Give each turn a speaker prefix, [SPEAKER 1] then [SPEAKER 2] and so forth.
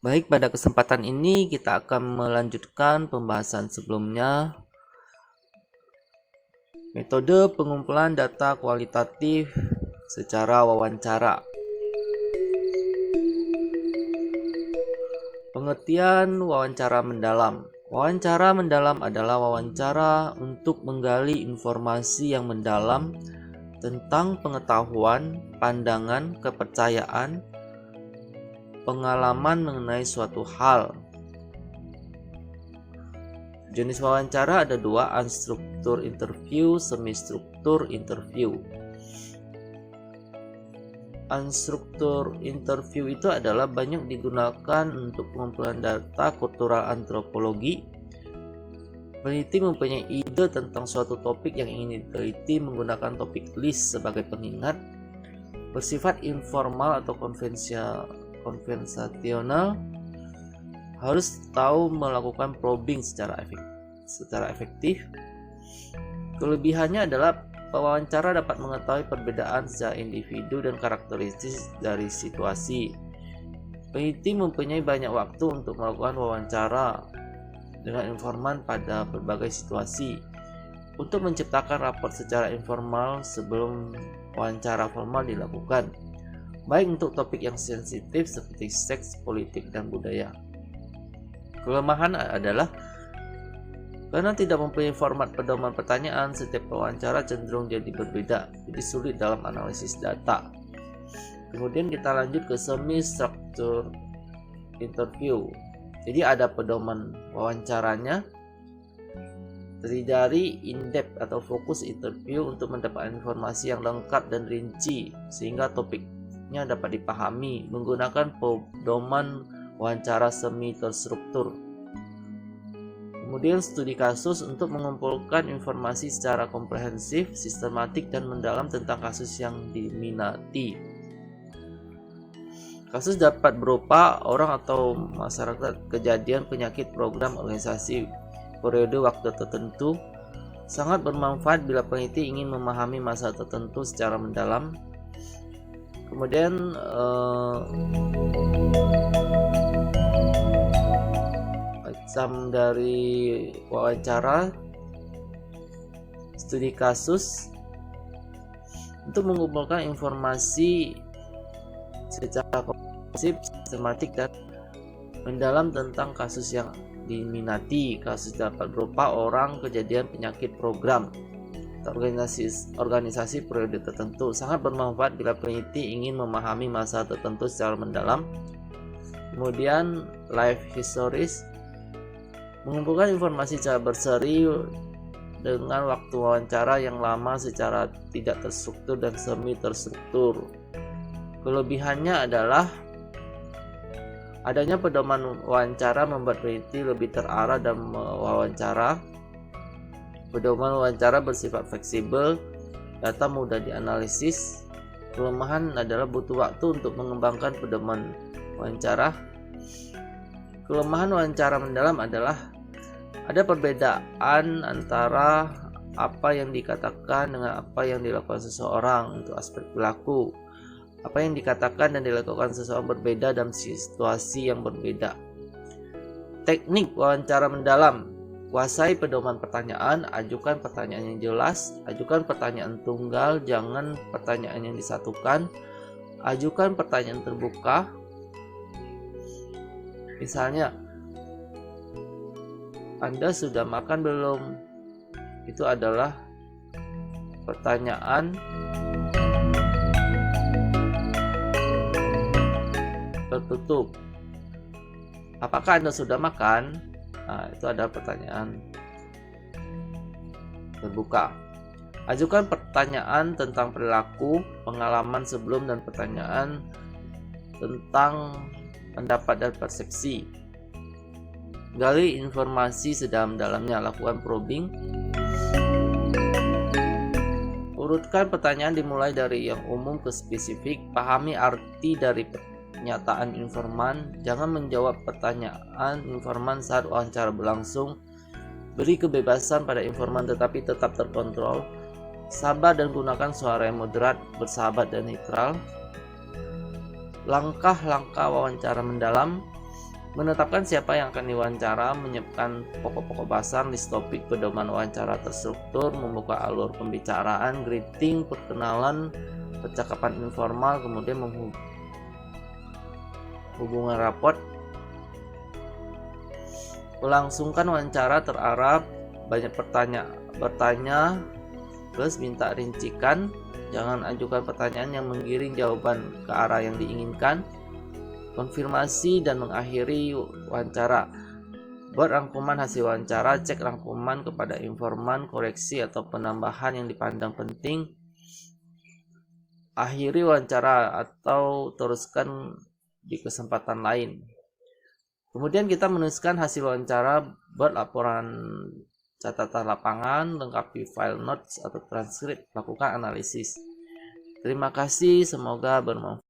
[SPEAKER 1] Baik, pada kesempatan ini kita akan melanjutkan pembahasan sebelumnya. Metode pengumpulan data kualitatif secara wawancara. Pengertian wawancara mendalam. Wawancara mendalam adalah wawancara untuk menggali informasi yang mendalam tentang pengetahuan, pandangan, kepercayaan, pengalaman mengenai suatu hal. Jenis wawancara ada dua, unstruktur interview, semi-struktur interview. Unstruktur interview itu adalah banyak digunakan untuk pengumpulan data kultural antropologi. Peneliti mempunyai ide tentang suatu topik yang ingin diteliti menggunakan topik list sebagai pengingat, bersifat informal atau konversasional, harus tahu melakukan probing secara efektif. Kelebihannya adalah pewawancara dapat mengetahui perbedaan secara individu dan karakteristik dari situasi. Peneliti mempunyai banyak waktu untuk melakukan wawancara dengan informan pada berbagai situasi untuk menciptakan rapor secara informal sebelum wawancara formal dilakukan, baik untuk topik yang sensitif seperti seks, politik, dan budaya. Kelemahan adalah karena tidak mempunyai format pedoman pertanyaan, setiap wawancara cenderung jadi berbeda, jadi sulit dalam analisis data. Kemudian kita lanjut ke semi-struktur interview. Jadi ada pedoman wawancaranya, terdiri dari in-depth atau fokus interview untuk mendapatkan informasi yang lengkap dan rinci sehingga topiknya dapat dipahami menggunakan pedoman wawancara semi terstruktur. Kemudian studi kasus untuk mengumpulkan informasi secara komprehensif, sistematik, dan mendalam tentang kasus yang diminati. Kasus dapat berupa orang atau masyarakat, kejadian, penyakit, program, organisasi, periode waktu tertentu. Sangat bermanfaat bila peneliti ingin memahami masa tertentu secara mendalam. Kemudian macam dari wawancara, studi kasus untuk mengumpulkan informasi secara komprehensif, sistematik, dan mendalam tentang kasus yang diminati. Kasus dapat berupa orang, kejadian, penyakit, program, atau organisasi periode tertentu. Sangat bermanfaat bila peneliti ingin memahami masa tertentu secara mendalam. Kemudian life histories, mengumpulkan informasi secara berseri dengan waktu wawancara yang lama secara tidak terstruktur dan semi terstruktur. Kelebihannya adalah adanya pedoman wawancara membuat peneliti lebih terarah dalam wawancara. Pedoman wawancara bersifat fleksibel, data mudah dianalisis. Kelemahan adalah butuh waktu untuk mengembangkan pedoman wawancara. Kelemahan wawancara mendalam adalah ada perbedaan antara apa yang dikatakan dengan apa yang dilakukan seseorang untuk aspek perilaku. Apa yang dikatakan dan dilakukan seseorang berbeda dalam situasi yang berbeda. Teknik wawancara mendalam: kuasai pedoman pertanyaan, ajukan pertanyaan yang jelas, ajukan pertanyaan tunggal, jangan pertanyaan yang disatukan, ajukan pertanyaan terbuka. Misalnya, Anda sudah makan belum? Itu adalah pertanyaan tertutup. Apakah Anda sudah makan? Nah, itu adalah pertanyaan terbuka. Ajukan pertanyaan tentang perilaku, pengalaman sebelum, dan pertanyaan tentang pendapat dan persepsi. Gali informasi sedalam-dalamnya, lakukan probing. Urutkan pertanyaan dimulai dari yang umum ke spesifik. Pahami arti dari pernyataan informan. Jangan menjawab pertanyaan informan saat wawancara berlangsung. Beri kebebasan pada informan tetapi tetap terkontrol. Sabar dan gunakan suara yang moderat, bersahabat, dan netral. Langkah-langkah wawancara mendalam. Menetapkan siapa yang akan diwawancara, menyiapkan pokok-pokok bahasa, list topik, pedoman wawancara terstruktur, membuka alur pembicaraan, greeting, perkenalan, percakapan informal, kemudian hubungan raport. Melangsungkan wawancara terarah, banyak bertanya plus minta rincikan, jangan ajukan pertanyaan yang menggiring jawaban ke arah yang diinginkan. Konfirmasi dan mengakhiri wawancara. Buat rangkuman hasil wawancara, cek rangkuman kepada informan, koreksi atau penambahan yang dipandang penting. Akhiri wawancara atau teruskan di kesempatan lain. Kemudian kita menuliskan hasil wawancara, buat laporan catatan lapangan, lengkapi file notes atau transkrip, lakukan analisis. Terima kasih, semoga bermanfaat.